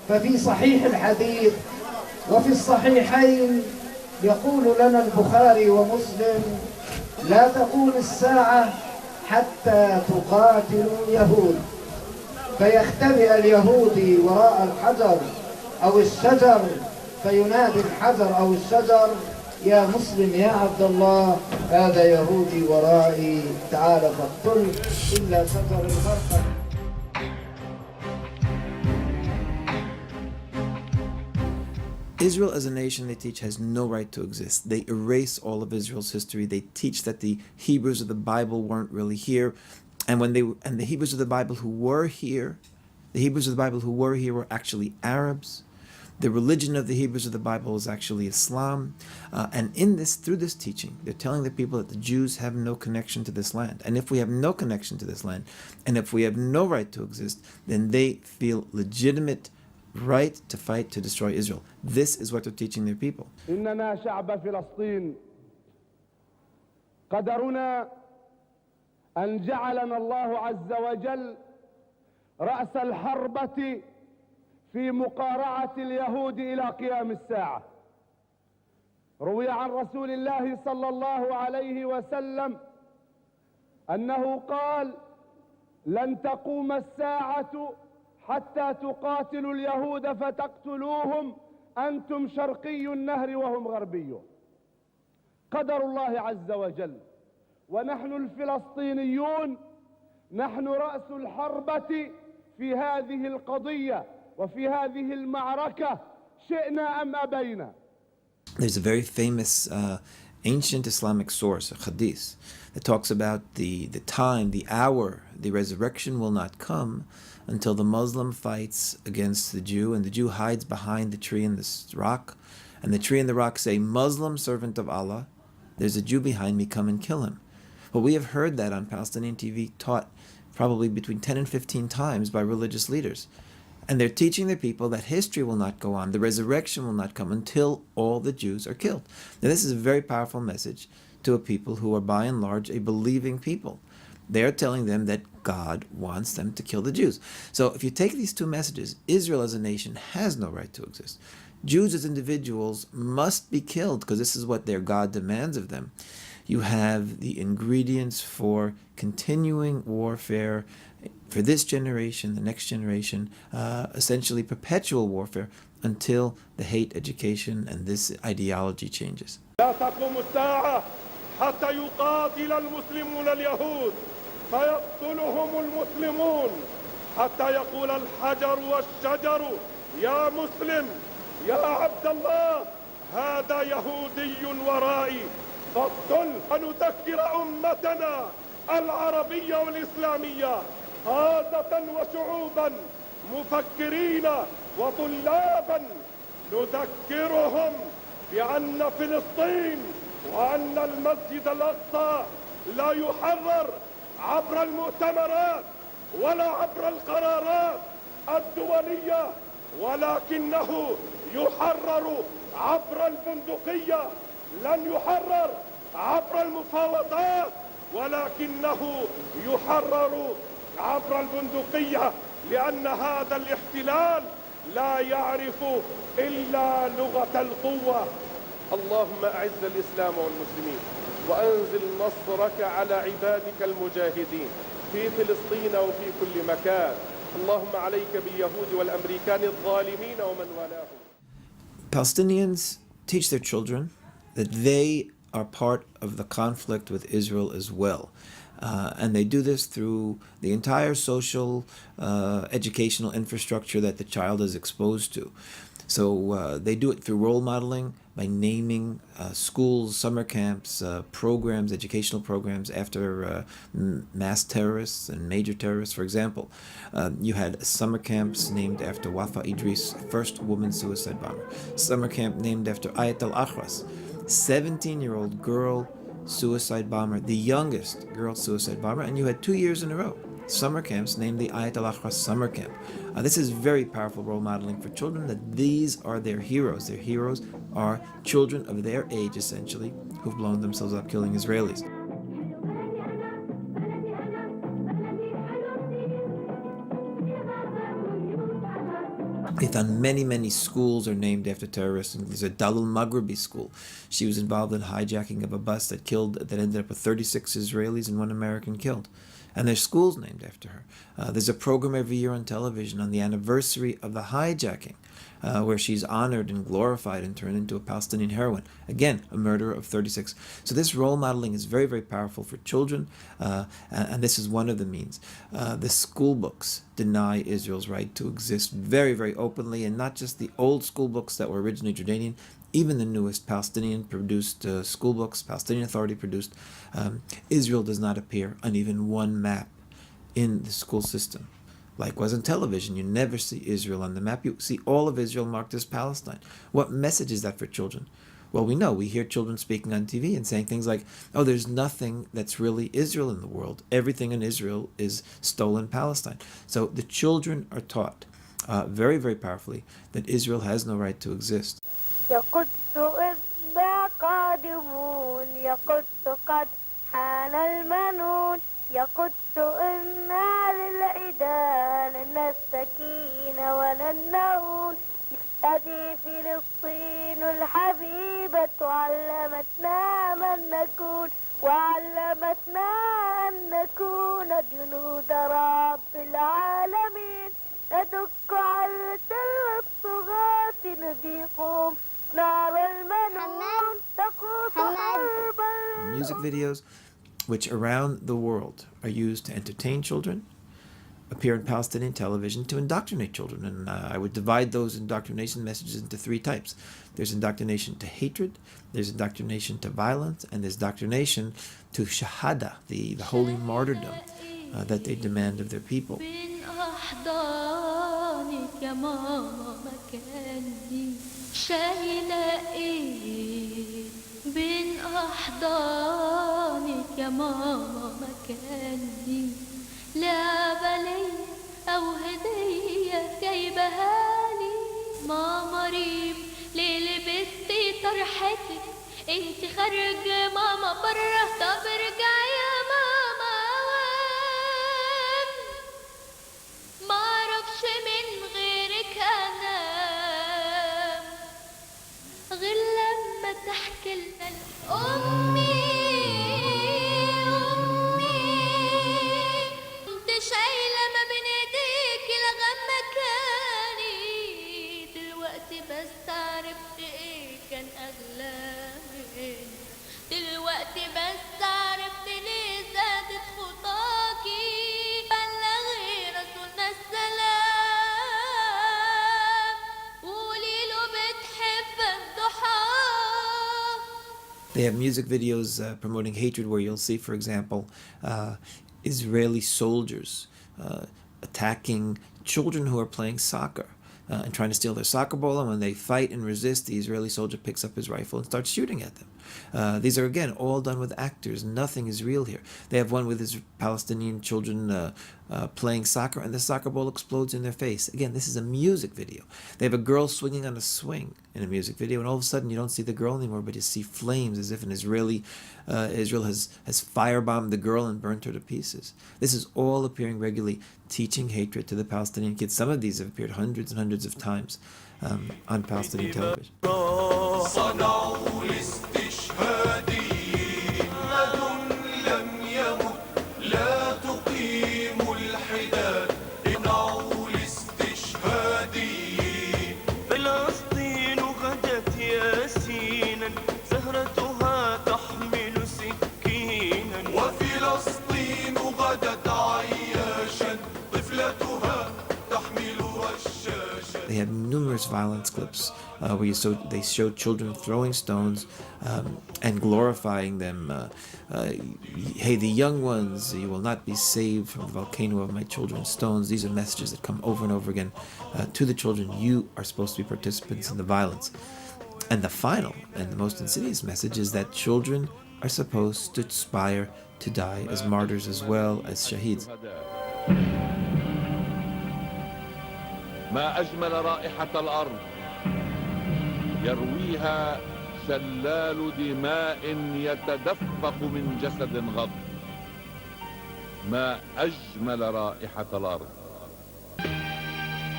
ففي صحيح الحديث وفي الصحيحين يقول لنا البخاري ومسلم: لا تقوم الساعة حتى تقاتلوا اليهود. فيختبئ اليهودي وراء الحجر أو الشجر، فينادي الحجر أو الشجر: يا مسلم يا عبد الله، هذا يهودي ورائي، تعال فاقتله، إلا شجر الغرقد. Israel as a nation, they teach, has no right to exist. They erase all of Israel's history. They teach that the Hebrews of the Bible weren't really here. And the Hebrews of the Bible who were here, were actually Arabs. The religion of the Hebrews of the Bible is actually Islam. And through this teaching, they're telling the people that the Jews have no connection to this land. And if we have no connection to this land, and if we have no right to exist, then they feel legitimate right to fight to destroy Israel. This is what they're teaching their people. إننا شعب فلسطين قدرنا أن جعلنا الله عز وجل رأس الحربة في مقارعة اليهود إلى قيام الساعة. روي عن رسول الله صلى الله عليه وسلم أنه قال: لن تقوم الساعة حتى تقاتلوا اليهود فتقتلوهم أنتم شرقي النهر وهم غربي. قدر الله عز وجل، ونحن الفلسطينيون نحن رأس الحربة في هذه القضية وفي هذه المعركة، شئنا أم أبينا. There's a very famous ancient Islamic source, a hadith, that talks about the time, the hour, the resurrection will not come until the Muslim fights against the Jew, and the Jew hides behind the tree and the rock, and the tree and the rock say, Muslim servant of Allah, there's a Jew behind me, come and kill him. Well, we have heard that on Palestinian TV taught probably between 10 and 15 times by religious leaders. And they're teaching their people that history will not go on, the resurrection will not come until all the Jews are killed. Now, this is a very powerful message to a people who are by and large a believing people. They're telling them that God wants them to kill the Jews. So if you take these two messages, Israel as a nation has no right to exist. Jews as individuals must be killed because this is what their God demands of them. You have the ingredients for continuing warfare for this generation, the next generation, essentially perpetual warfare until the hate education and this ideology changes. لا تقوم الساعة حتى يقاتل المسلمون اليهود فيقتلهم المسلمون حتى يقول الحجر والشجر يا مسلم يا عبد الله هذا يهودي ورائي فاقتل ونذكر أمتنا العربية والإسلامية قادة وشعوبا مفكرين وطلابا نذكرهم بأن فلسطين وأن المسجد الأقصى لا يحرر عبر المؤتمرات ولا عبر القرارات الدولية ولكنه يحرر عبر البندقية لن يحرر عبر المفاوضات ولكنه يحرر عبر البندقية لأن هذا الاحتلال لا يعرف إلا لغة القوة. اللهم أعز الإسلام والمسلمين وأنزل نصرك على عبادك المجاهدين في فلسطين وفي كل مكان. اللهم عليك باليهود والأمريكان الظالمين ومن والاهم. Palestinians teach their children that they are part of the conflict with Israel as well. And they do this through the entire social, educational infrastructure that the child is exposed to. So they do it through role modeling, by naming schools, summer camps, programs, educational programs after mass terrorists and major terrorists. For example, you had summer camps named after Wafa Idris, first woman suicide bomber. Summer camp named after Ayat al-Akhras, 17-year-old girl suicide bomber, the youngest girl suicide bomber, and you had 2 years in a row summer camps named the Ayat al-Akhras summer camp. This is very powerful role modeling for children, that these are their heroes. Their heroes are children of their age, essentially, who've blown themselves up killing Israelis. They found many schools are named after terrorists. And there's a Dalal Maghrabi school. She was involved in hijacking of a bus that ended up with 36 Israelis and 1 American killed. And there's schools named after her. There's a program every year on television on the anniversary of the hijacking, where she's honored and glorified and turned into a Palestinian heroine. Again, a murderer of 36. So this role modeling is very powerful for children, and this is one of the means. The school books deny Israel's right to exist very openly, and not just the old school books that were originally Jordanian, even the newest Palestinian-produced school books, Palestinian Authority-produced. Israel does not appear on even one map in the school system. Likewise on television, you never see Israel on the map. You see all of Israel marked as Palestine. What message is that for children? Well, we hear children speaking on TV and saying things like, oh, there's nothing that's really Israel in the world. Everything in Israel is stolen Palestine. So the children are taught very powerfully that Israel has no right to exist. يا قدس إذنا قادمون يا قدس قد حان المنون يا قدس إنا للعدا لن نستكين ولن نهون هذه فلسطين الحبيبة علمتنا من نكون وعلمتنا أن نكون جنود رب العالمين ندك على تلك الطغاة نذيقهم نار المنون تقود حربا. Music videos, which around the world are used to entertain children, appear in Palestinian television to indoctrinate children. And I would divide those indoctrination messages into 3 types. There's indoctrination to hatred, there's indoctrination to violence, and there's indoctrination to shahada, the holy martyrdom that they demand of their people. يا ماما مكاني شايلة ايه بين احضانك يا ماما مكاني لعبة ليا او هدية جايبها لي ماما ريم ليه لبستي طرحتك انت خارجة ماما برا طب ارجعي يا ماما معرفش من غيرك انام غير لما تحكي لنا امي انت شايله ما بين ايديك لغم مكاني دلوقتي بس عرفت ايه كان اغلى مني دلوقتي بس عرفت ليه زادت خطاكي They have music videos promoting hatred where you'll see, for example, Israeli soldiers attacking children who are playing soccer and trying to steal their soccer ball. And when they fight and resist, the Israeli soldier picks up his rifle and starts shooting at them. These are, again, all done with actors. Nothing is real here. They have one with his Palestinian children playing soccer, and the soccer ball explodes in their face. Again, this is a music video. They have a girl swinging on a swing in a music video, and all of a sudden you don't see the girl anymore, but you see flames as if an Israel has firebombed the girl and burnt her to pieces. This is all appearing regularly, teaching hatred to the Palestinian kids. Some of these have appeared hundreds and hundreds of times on Palestinian television. They have numerous violence clips where they show children throwing stones and glorifying them. Hey, the young ones, you will not be saved from the volcano of my children's stones. These are messages that come over and over again to the children. You are supposed to be participants in the violence. And the final and the most insidious message is that children are supposed to aspire to die as martyrs as well as shaheeds. ما أجمل رائحة الأرض يرويها شلال دماء يتدفق من جسد غض ما أجمل رائحة الأرض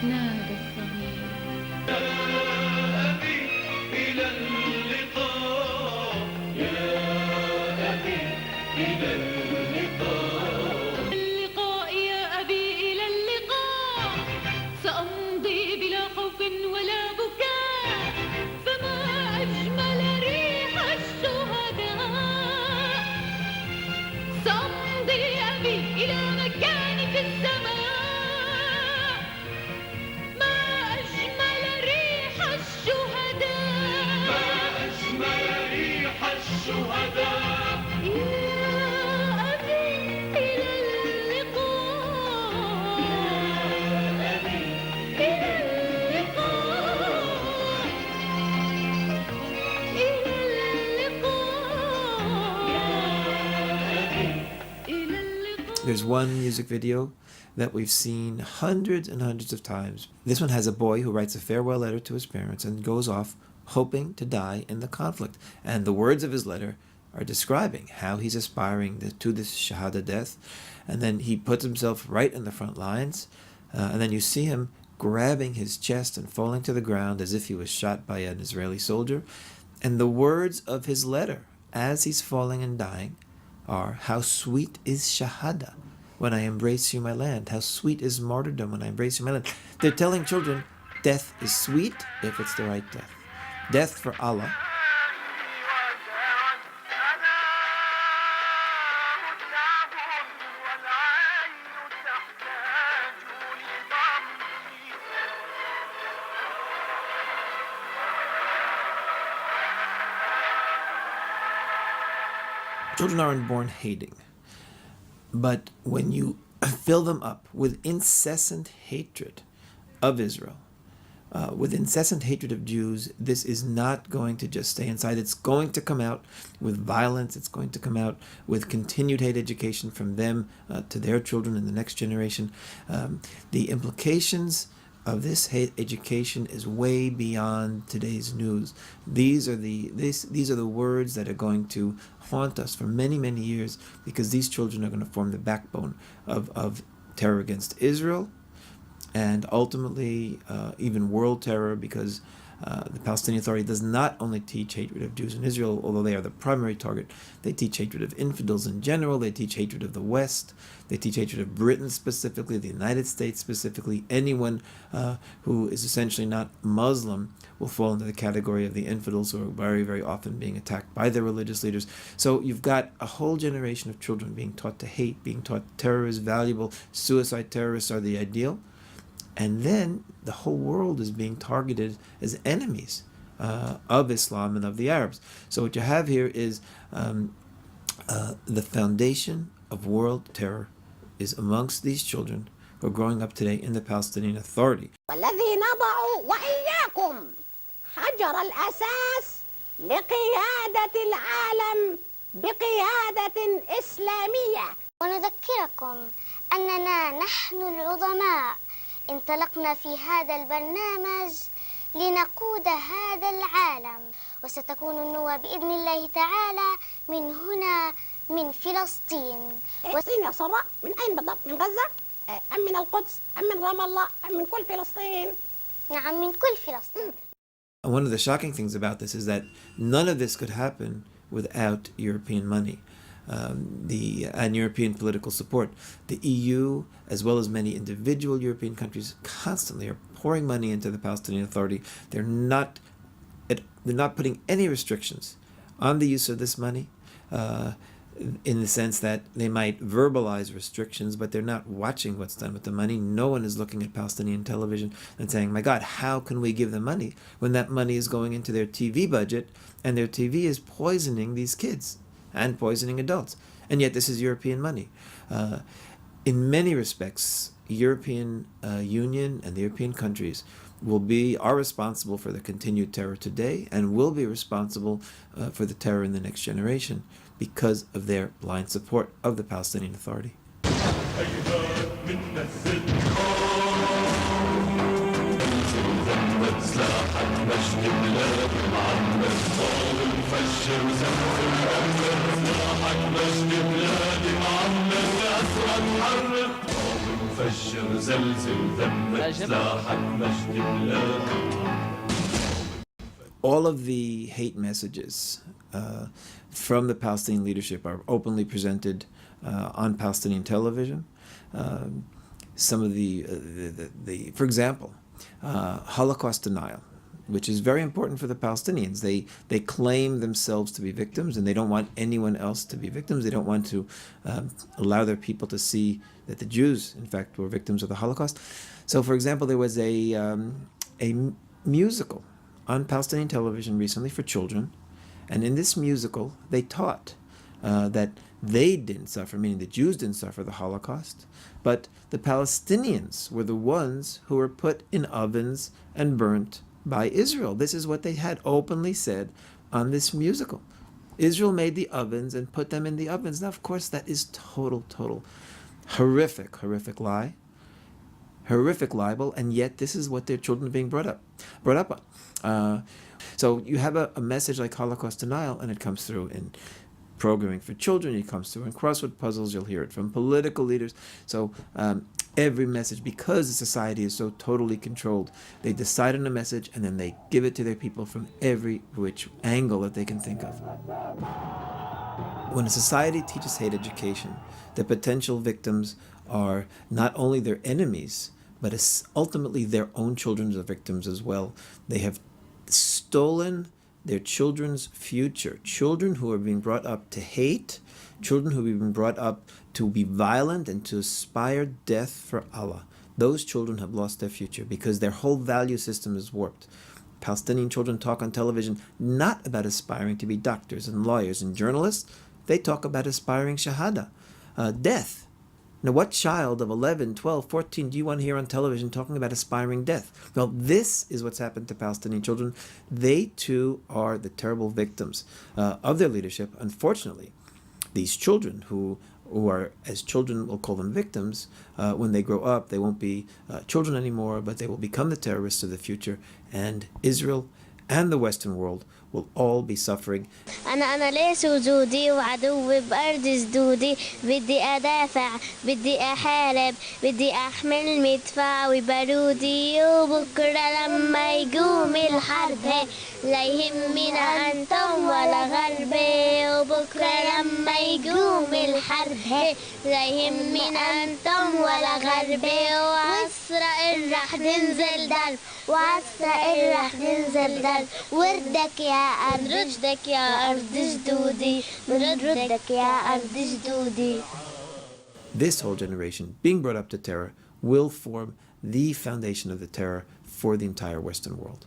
نادى الصغير سأمضي بلا خوف ولا بكاء فما أجمل ريح الشهداء سأمضي أبي إلى مكان في السماء ما أجمل ريح الشهداء ما أجمل ريح الشهداء There's one music video that we've seen hundreds and hundreds of times. This one has a boy who writes a farewell letter to his parents and goes off hoping to die in the conflict. And the words of his letter are describing how he's aspiring to this Shahada death. And then he puts himself right in the front lines. And then you see him grabbing his chest and falling to the ground as if he was shot by an Israeli soldier. And the words of his letter as he's falling and dying are, how sweet is Shahada when I embrace you, my land. How sweet is martyrdom when I embrace you, my land. They're telling children death is sweet if it's the right death. Death for Allah. Children aren't born hating, but when you fill them up with incessant hatred of Israel, with incessant hatred of Jews, this is not going to just stay inside. It's going to come out with violence. It's going to come out with continued hate education from them to their children in the next generation. The implications of this hate education is way beyond today's news. These are the words that are going to haunt us for many, many years, because these children are going to form the backbone of terror against Israel, and ultimately even world terror, because the Palestinian Authority does not only teach hatred of Jews in Israel, although they are the primary target. They teach hatred of infidels in general. They teach hatred of the West. They teach hatred of Britain specifically, the United States specifically. Anyone who is essentially not Muslim will fall into the category of the infidels, who are very, very often being attacked by their religious leaders. So you've got a whole generation of children being taught to hate, being taught terror is valuable, suicide terrorists are the ideal. And then the whole world is being targeted as enemies of Islam and of the Arabs. So what you have here is the foundation of world terror is amongst these children who are growing up today in the Palestinian Authority. والذي نضع وإياكم حجر الأساس لقيادة العالم بقيادة إسلامية. ونذكركم أننا نحن العظماء انطلقنا في هذا البرنامج لنقود هذا العالم، وستكون النوى بإذن الله تعالى من هنا من فلسطين. فلسطين يا سراء من أين بالضبط؟ من غزة؟ أم من القدس؟ أم من رام الله؟ أم من كل فلسطين؟ نعم من كل فلسطين. One of the shocking things about this is that none of this could happen without European money. And European political support. The EU, as well as many individual European countries, constantly are pouring money into the Palestinian Authority. They're not putting any restrictions on the use of this money, in the sense that they might verbalize restrictions, but they're not watching what's done with the money. No one is looking at Palestinian television and saying, my God, how can we give them money when that money is going into their TV budget, and their TV is poisoning these kids and poisoning adults. And yet this is European money. In many respects, European Union and the European countries are responsible for the continued terror today, and will be responsible for the terror in the next generation because of their blind support of the Palestinian Authority. All of the hate messages from the Palestinian leadership are openly presented on Palestinian television. some of for example, Holocaust denial, which is very important for the Palestinians. They claim themselves to be victims, and they don't want anyone else to be victims. They don't want to allow their people to see that the Jews, in fact, were victims of the Holocaust. So, for example, there was a musical on Palestinian television recently for children, and in this musical, they taught that they didn't suffer, meaning the Jews didn't suffer the Holocaust, but the Palestinians were the ones who were put in ovens and burnt by Israel. This is what they had openly said on this musical. Israel made the ovens and put them in the ovens. Now, of course, that is total horrific lie, horrific libel, and yet this is what their children are being brought up on. So you have a message like Holocaust denial, and it comes through in programming for children, it comes through in crossword puzzles, you'll hear it from political leaders. So every message, because the society is so totally controlled, they decide on a message and then they give it to their people from every which angle that they can think of. When a society teaches hate education, the potential victims are not only their enemies, but ultimately their own children are victims as well. They have stolen their children's future. Children who are being brought up to hate, children who are being brought up to be violent and to aspire death for Allah. Those children have lost their future because their whole value system is warped. Palestinian children talk on television not about aspiring to be doctors and lawyers and journalists. They talk about aspiring shahada, death. Now, what child of 11, 12, 14 do you want to hear on television talking about aspiring death? Well, this is what's happened to Palestinian children. They, too, are the terrible victims of their leadership. Unfortunately, these children who are, as children, we'll call them victims, when they grow up, they won't be children anymore, but they will become the terrorists of the future. And Israel and the Western world will all be suffering. أنا ليش وجودي وعدوي بأرض جدودي بدي أدافع بدي أحارب بدي أحمل مدفع وبارودي وبكرة لما يقوم الحرب لا يهمنا أنتم ولا غربي وبكرة لما يقوم الحرب لا يهمنا أنتم ولا غربي وإسرائيل رح تنزل درب وإسرائيل رح تنزل درب وردك يا أرض رشدك يا أرض جدودي ردك يا أرض جدودي. This whole generation, being brought up to terror, will form the foundation of the terror for the entire Western world.